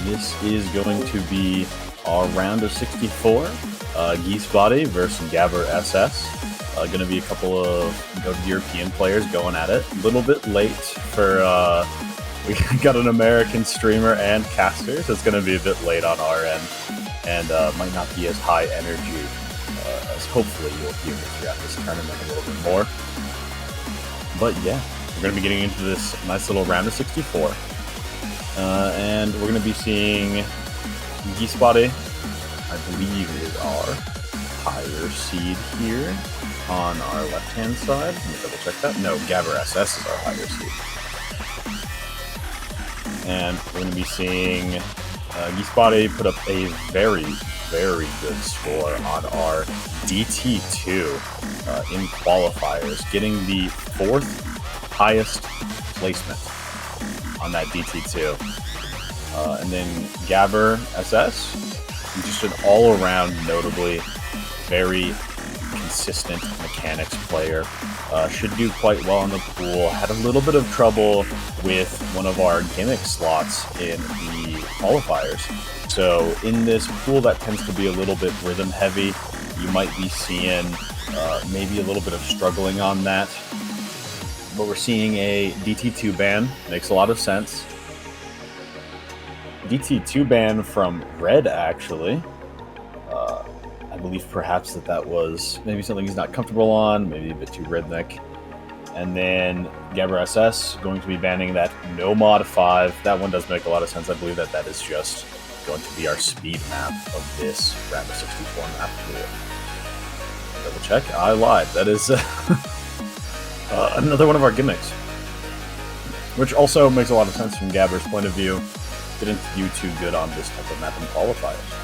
This is going to be our round of 64. gecseboti versus GabberSS. Going to be a couple of European players going at it. A little bit late for... we got an American streamer and caster, so it's going to be a bit late on our end. And might not be as high energy as hopefully you'll hear me throughout this tournament a little bit more. But yeah, we're going to be getting into this nice little round of 64. And we're going to be seeing gecseboti, I believe, is our higher seed here on our left-hand side. Let me double check that. No, GabberSS is our higher seed. And we're going to be seeing gecseboti put up a very, very good score on our DT2 in qualifiers, getting the 4th highest placement on that DT2. And then GabberSS, just an all-around notably very consistent mechanics player. Should do quite well in the pool. Had a little bit of trouble with one of our gimmick slots in the qualifiers. So in this pool that tends to be a little bit rhythm heavy, you might be seeing maybe a little bit of struggling on that. But we're seeing a DT2 ban. Makes a lot of sense. DT2 ban from Red, actually. I believe perhaps that was maybe something he's not comfortable on, maybe a bit too rhythmic. And then GabberSS going to be banning that No Mod 5. That one does make a lot of sense. I believe that is just going to be our speed map of this round of 64 map pool. Double check. I lied. That is another one of our gimmicks. Which also makes a lot of sense from Gabber's point of view. Didn't do too good on this type of map in qualifiers.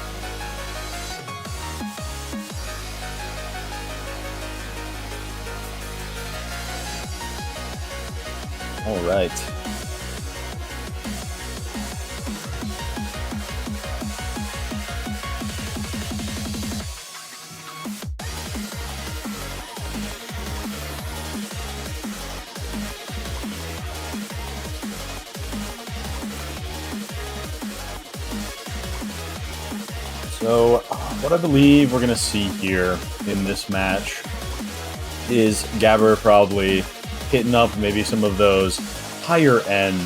All right. So, what I believe we're going to see here in this match is Gabber probably hitting up maybe some of those higher-end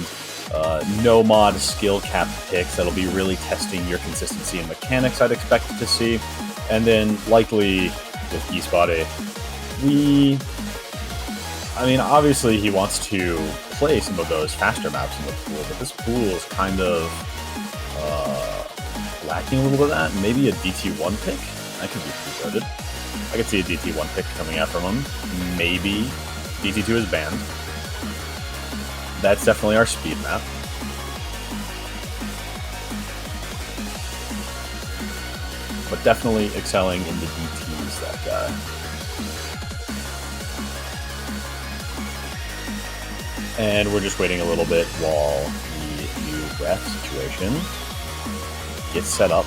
no-mod skill cap picks that'll be really testing your consistency and mechanics, I'd expect to see. And then, likely, with gecseboti, I mean, obviously he wants to play some of those faster maps in the pool, but this pool is kind of lacking a little bit of that. Maybe a DT1 pick? That could be pretty goated. I could see a DT1 pick coming out from him. Maybe DT2 is banned. That's definitely our speed map. But definitely excelling in the DTs, that guy. And we're just waiting a little bit while the new ref situation gets set up.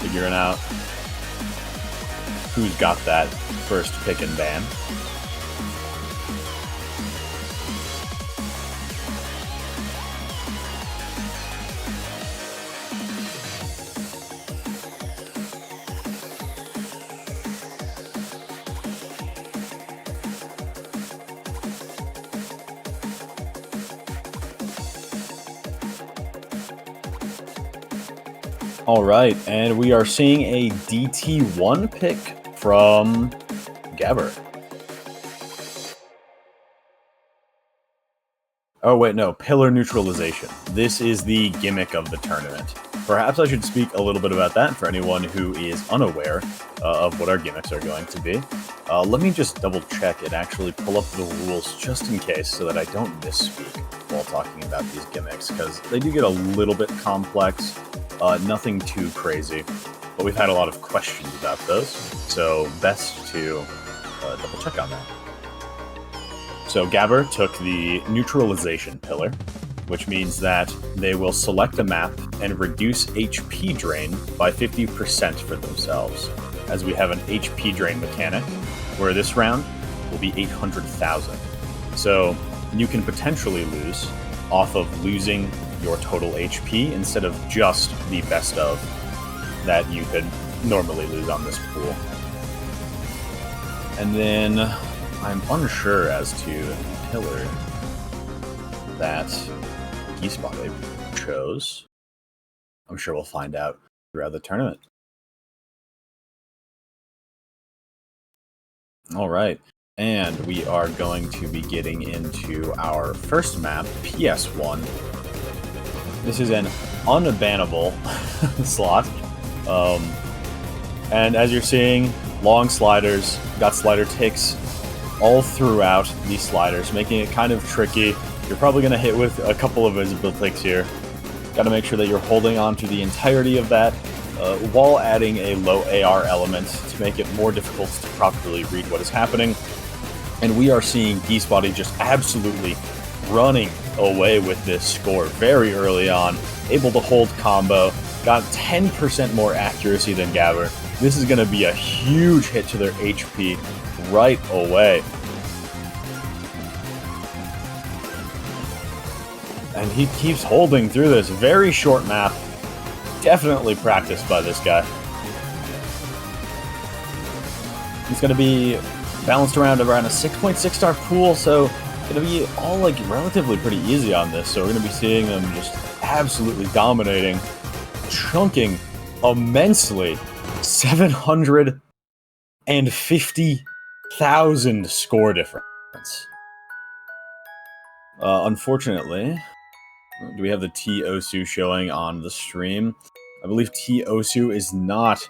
Figuring out who's got that first pick and ban. All right, and we are seeing a DT1 pick from Gabber. Oh wait, no, pillar neutralization. This is the gimmick of the tournament. Perhaps I should speak a little bit about that for anyone who is unaware of what our gimmicks are going to be. Let me just double check and actually pull up the rules just in case so that I don't misspeak while talking about these gimmicks, because they do get a little bit complex. Nothing too crazy, but we've had a lot of questions about those, so best to double check on that. So Gabber took the neutralization pillar, which means that they will select a map and reduce HP drain by 50% for themselves, as we have an HP drain mechanic, where this round will be 800,000. So you can potentially lose off of losing your total HP instead of just the best of that you could normally lose on this pool. And then I'm unsure as to the pillar that gecseboti chose. I'm sure we'll find out throughout the tournament. All right, and we are going to be getting into our first map, PS1. This is an unbannable slot. And as you're seeing, long sliders, got slider ticks all throughout these sliders, making it kind of tricky. You're probably going to hit with a couple of visible ticks here. Got to make sure that you're holding on to the entirety of that while adding a low AR element to make it more difficult to properly read what is happening. And we are seeing gecseboti just absolutely running away with this score very early on, able to hold combo, got 10% more accuracy than Gabber. This is going to be a huge hit to their HP right away. And he keeps holding through this very short map. Definitely practiced by this guy. He's going to be balanced around a 6.6 star pool, so it's going to be all like relatively pretty easy on this. So we're going to be seeing them just absolutely dominating, chunking immensely. 750,000 score difference. Unfortunately, do we have the T Osu showing on the stream? I believe T Osu is not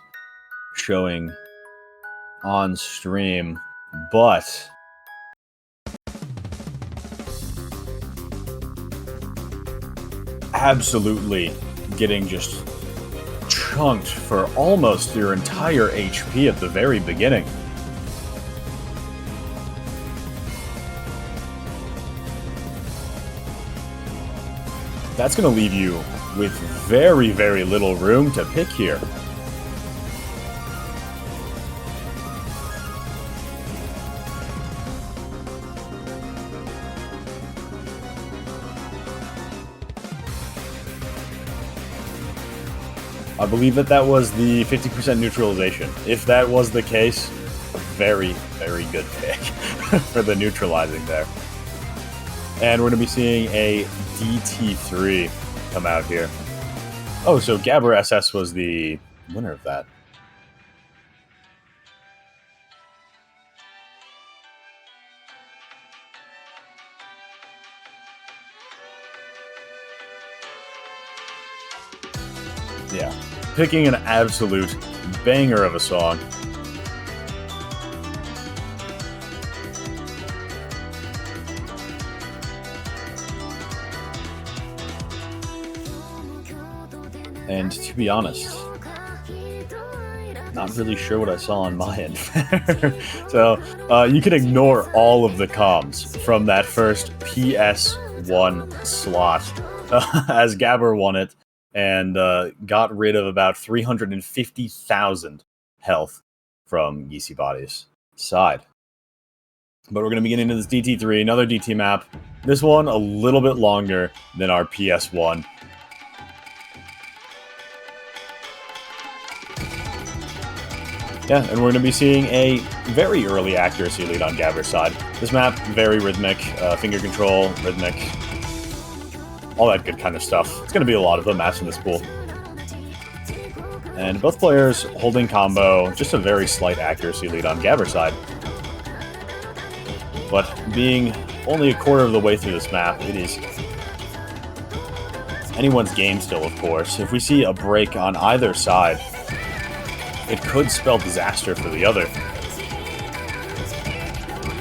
showing on stream, but absolutely getting just chunked for almost your entire HP at the very beginning. That's going to leave you with very, very little room to pick here. I believe that was the 50% neutralization. If that was the case, a very, very good pick for the neutralizing there. And we're going to be seeing a DT3 come out here. Oh, so GabberSS was the winner of that. Yeah, picking an absolute banger of a song. And to be honest, not really sure what I saw on my end. So you can ignore all of the comms from that first PS1 slot as Gabber won it and got rid of about 350,000 health from gecseboti's side. But we're going to be getting into this DT3, another DT map. This one a little bit longer than our PS1. Yeah, and we're going to be seeing a very early accuracy lead on Gabber's side. This map, very rhythmic, finger control, rhythmic, all that good kind of stuff. It's going to be a lot of the maps in this pool. And both players holding combo, just a very slight accuracy lead on Gabber's side. But being only a quarter of the way through this map, it is anyone's game still, of course. If we see a break on either side, it could spell disaster for the other.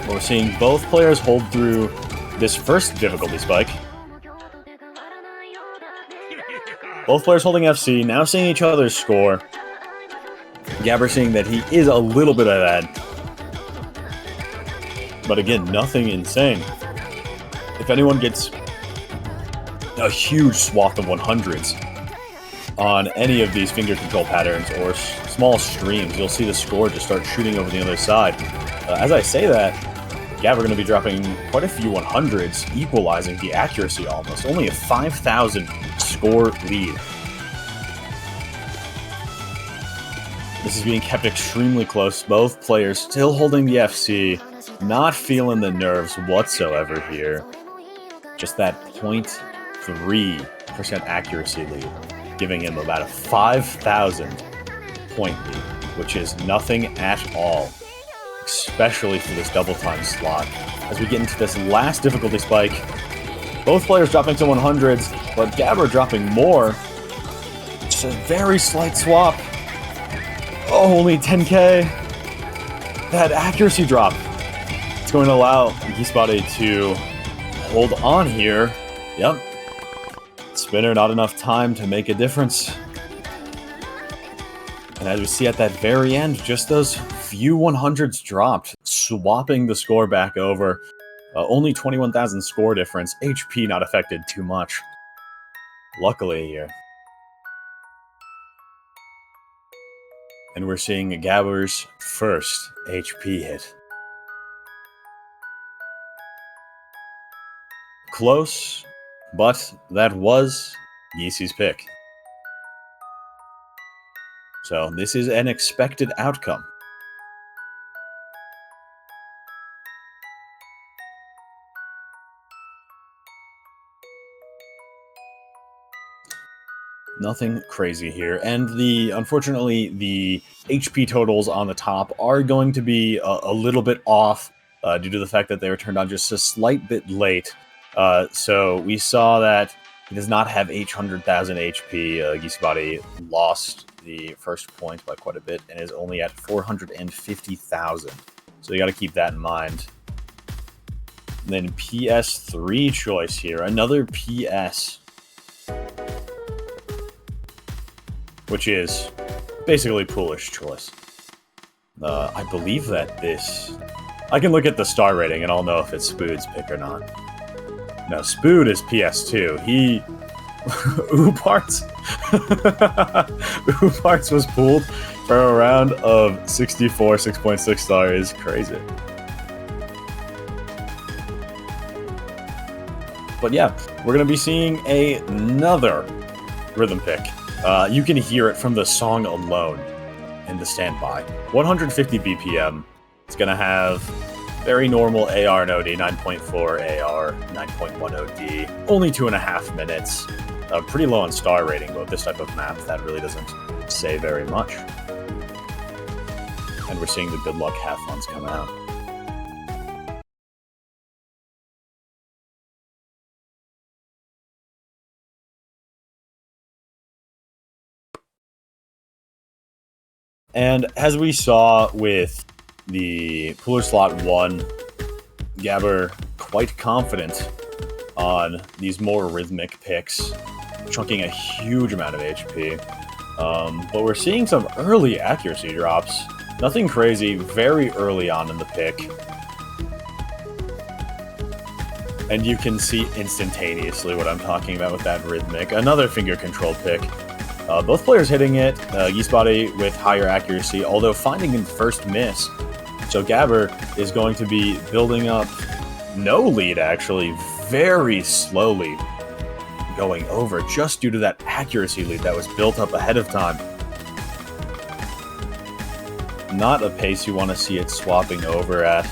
We're seeing both players hold through this first difficulty spike. Both players holding FC, now seeing each other's score. Gabber seeing that he is a little bit ahead. But again, nothing insane. If anyone gets a huge swath of 100s on any of these finger control patterns or small streams, you'll see the score just start shooting over the other side. As I say that, Gabber going to be dropping quite a few 100s, equalizing the accuracy almost. Only a 5,000 score lead. This is being kept extremely close. Both players still holding the FC, not feeling the nerves whatsoever here. Just that 0.3% accuracy lead, giving him about a 5,000 point lead, which is nothing at all, especially for this double time slot. As we get into this last difficulty spike, both players dropping to 100s, but Gabber dropping more. Just a very slight swap. Oh, only 10k. That accuracy drop. It's going to allow gecseboti to hold on here. Yep. Spinner, not enough time to make a difference. And as we see at that very end, just those few 100s dropped, swapping the score back over. Only 21,000 score difference. HP not affected too much. Luckily here. And we're seeing Gabber's first HP hit. Close, but that was Yeezy's pick. So this is an expected outcome. Nothing crazy here, and unfortunately the HP totals on the top are going to be a little bit off due to the fact that they were turned on just a slight bit late. So we saw that he does not have 800,000 HP. gecseboti lost the first point by quite a bit and is only at 450,000. So you got to keep that in mind. And then PS3 choice here, another PS. Which is basically Poolish choice. I believe that this... I can look at the star rating and I'll know if it's Spood's pick or not. No, Spood is PS2. He... Uparts... Uparts was pulled for a round of 64, 6.6 star is crazy. But yeah, we're going to be seeing another rhythm pick. You can hear it from the song alone in the standby. 150 BPM. It's going to have very normal AR and OD, 9.4 AR, 9.1 OD. Only 2.5 minutes. Pretty low on star rating, but with this type of map, that really doesn't say very much. And we're seeing the good luck have funs come out. And as we saw with the Pooler Slot 1, Gabber quite confident on these more rhythmic picks, chunking a huge amount of HP. But we're seeing some early accuracy drops. Nothing crazy, very early on in the pick. And you can see instantaneously what I'm talking about with that rhythmic. Another finger control pick. Both players hitting it, gecseboti with higher accuracy, although finding in first miss. So Gabber is going to be building up no lead, actually, very slowly going over, just due to that accuracy lead that was built up ahead of time. Not a pace you want to see it swapping over at.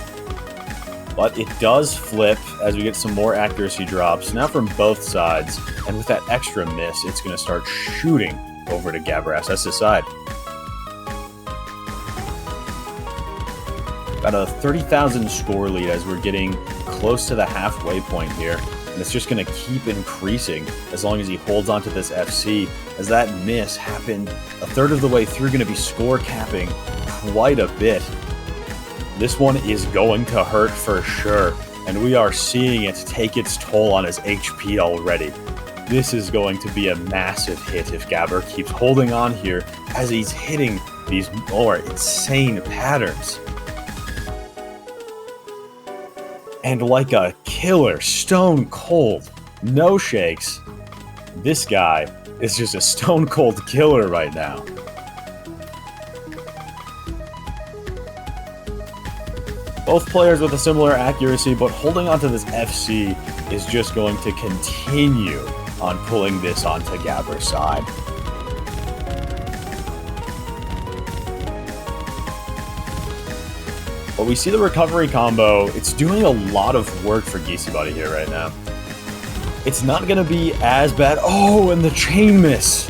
But it does flip as we get some more accuracy drops, now from both sides. And with that extra miss, it's going to start shooting over to GabberSS's side. Got a 30,000 score lead as we're getting close to the halfway point here. And it's just going to keep increasing as long as he holds onto this FC. As that miss happened a third of the way through, going to be score capping quite a bit. This one is going to hurt for sure, and we are seeing it take its toll on his HP already. This is going to be a massive hit if Gabber keeps holding on here as he's hitting these more insane patterns. And like a killer, stone cold, no shakes, this guy is just a stone cold killer right now. Both players with a similar accuracy, but holding onto this FC is just going to continue on pulling this onto Gabber's side. But we see the recovery combo. It's doing a lot of work for gecseboti here right now. It's not going to be as bad. Oh, and the chain miss.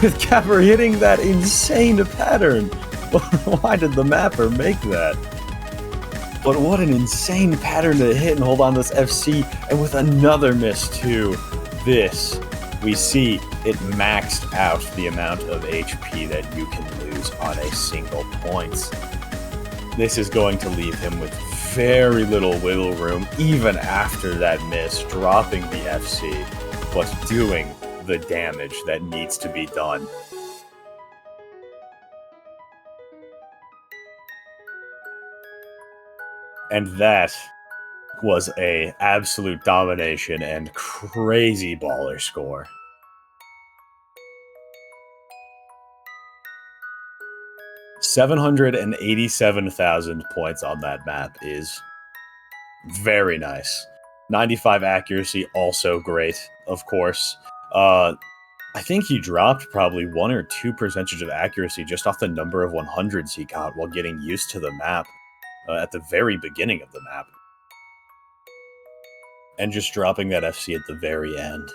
With Gabber hitting that insane pattern. Why did the mapper make that? But what an insane pattern to hit and hold on this FC. And with another miss too. This, we see it maxed out the amount of HP that you can lose on a single point. This is going to leave him with very little wiggle room, even after that miss, dropping the FC, but doing the damage that needs to be done. And that was an absolute domination and crazy baller score. $787,000 points on that map is very nice. 95 accuracy, also great, of course. I think he dropped probably 1 or 2% of accuracy just off the number of 100s he got while getting used to the map at the very beginning of the map. And just dropping that FC at the very end.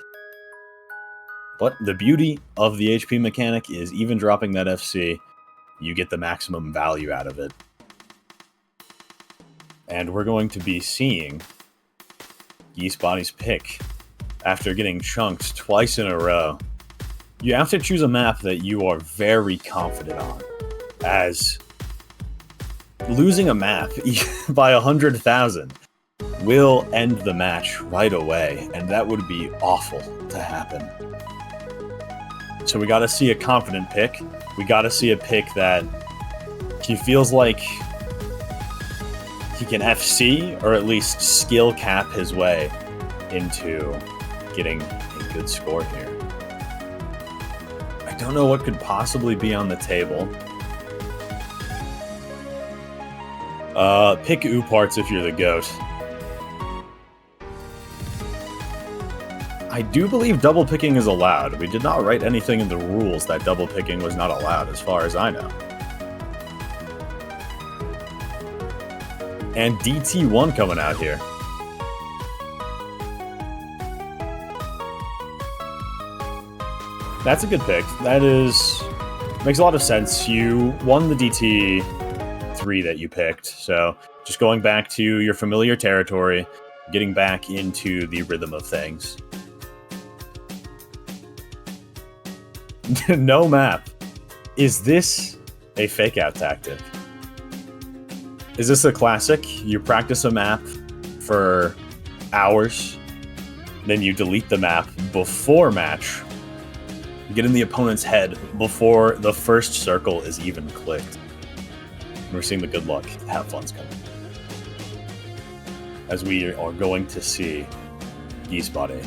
But the beauty of the HP mechanic is even dropping that FC, you get the maximum value out of it. And we're going to be seeing gecseboti's pick after getting chunked twice in a row. You have to choose a map that you are very confident on, as losing a map by 100,000 will end the match right away, and that would be awful to happen. So we gotta see a confident pick. We gotta see a pick that he feels like he can FC, or at least skill cap his way into getting a good score here. I don't know what could possibly be on the table. Pick parts if you're the GOAT. I do believe double picking is allowed. We did not write anything in the rules that double picking was not allowed, as far as I know. And DT1 coming out here. That's a good pick. That makes a lot of sense. You won the DT3 that you picked, so just going back to your familiar territory, getting back into the rhythm of things. No map. Is this a fake out tactic? Is this a classic? You practice a map for hours, then you delete the map before match. You get in the opponent's head before the first circle is even clicked. And we're seeing the good luck, have fun's coming. As we are going to see gecseboti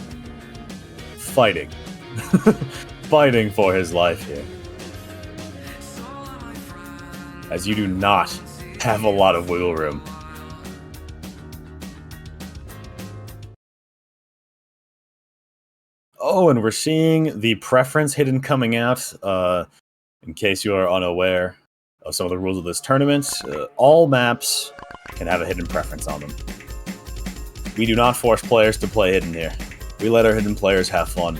fighting. Fighting for his life here. As you do not have a lot of wiggle room. Oh, and we're seeing the preference hidden coming out. In case you are unaware of some of the rules of this tournament, all maps can have a hidden preference on them. We do not force players to play hidden here. We let our hidden players have fun.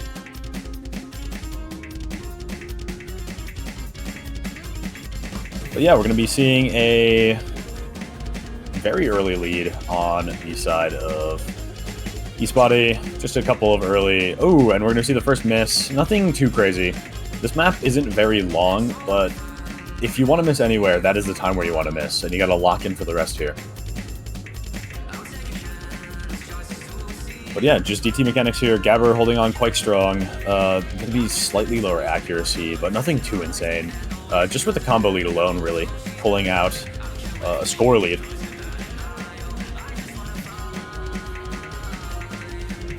But yeah, we're going to be seeing a very early lead on the side of gecseboti. Just a couple of early... Oh, and we're going to see the first miss. Nothing too crazy. This map isn't very long, but if you want to miss anywhere, that is the time where you want to miss, and you got to lock in for the rest here. But yeah, just DT mechanics here. Gabber holding on quite strong. Going to be slightly lower accuracy, but nothing too insane. Just with the combo lead alone, really, pulling out a score lead.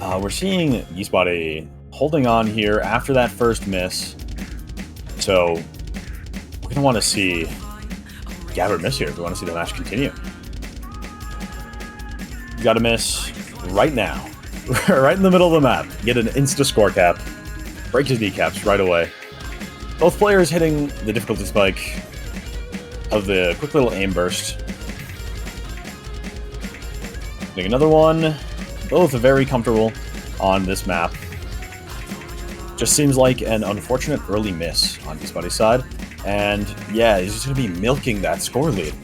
We're seeing gecseboti holding on here after that first miss. So we're going to want to see Gabber miss here if we want to see the match continue. You gotta miss right now. Right in the middle of the map. Get an insta score cap. Break his kneecaps right away. Both players hitting the difficulty spike of the quick little aim burst. Getting another one. Both very comfortable on this map. Just seems like an unfortunate early miss on gecseboti's side. And yeah, he's just going to be milking that score lead.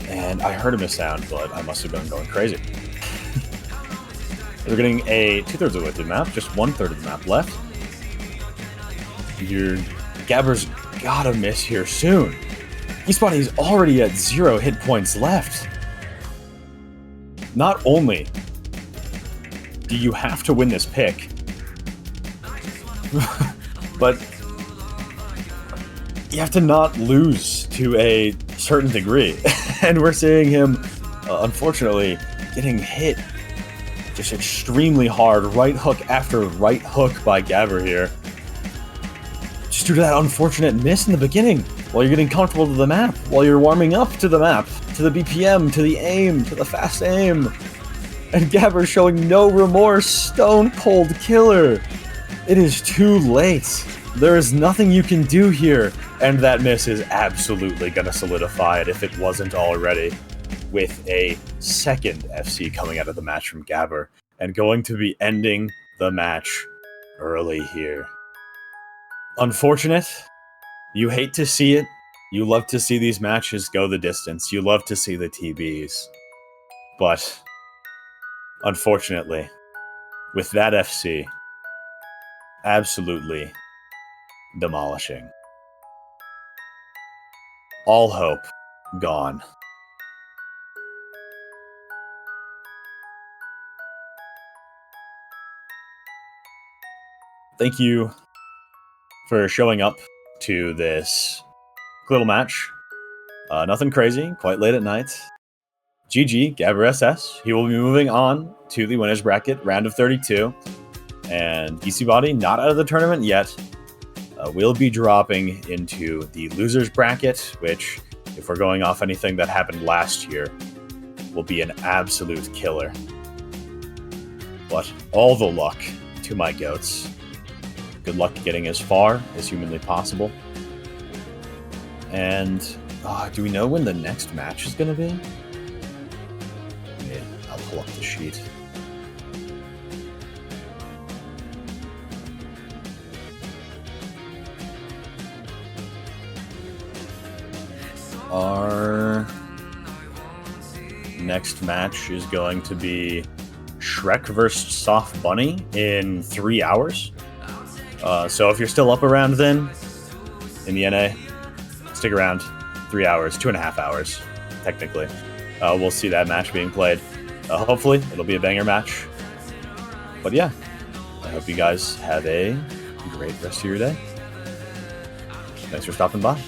And I heard a miss sound, but I must have been going crazy. We're getting a 2/3 of the way through the map, just 1/3 of the map left. Your Gabber's gotta miss here soon. gecseboti's already at 0 hit points left. Not only do you have to win this pick, but you have to not lose to a certain degree. And we're seeing him, unfortunately, getting hit just extremely hard, right hook after right hook by Gabber here. Just due to that unfortunate miss in the beginning, while you're getting comfortable to the map, while you're warming up to the map, to the BPM, to the aim, to the fast aim. And Gabber showing no remorse, stone cold killer. It is too late. There is nothing you can do here, and that miss is absolutely gonna solidify it if it wasn't already, with a second FC coming out of the match from Gabber, and going to be ending the match early here. Unfortunate. You hate to see it. You love to see these matches go the distance. You love to see the TBs. But, unfortunately, with that FC, absolutely demolishing. All hope gone. Thank you for showing up to this little match. Nothing crazy, quite late at night. GG, GabberSS. He will be moving on to the winners bracket, round of 32. And gecseboti, not out of the tournament yet, will be dropping into the losers bracket, which, if we're going off anything that happened last year, will be an absolute killer. But all the luck to my goats. Good luck getting as far as humanly possible. And do we know when the next match is going to be? Yeah, I'll pull up the sheet. Our next match is going to be Shrek vs. Soft Bunny in 3 hours. So if you're still up around then, in the NA, stick around. 3 hours, 2.5 hours, technically. We'll see that match being played. Hopefully, it'll be a banger match. But yeah, I hope you guys have a great rest of your day. Thanks for stopping by.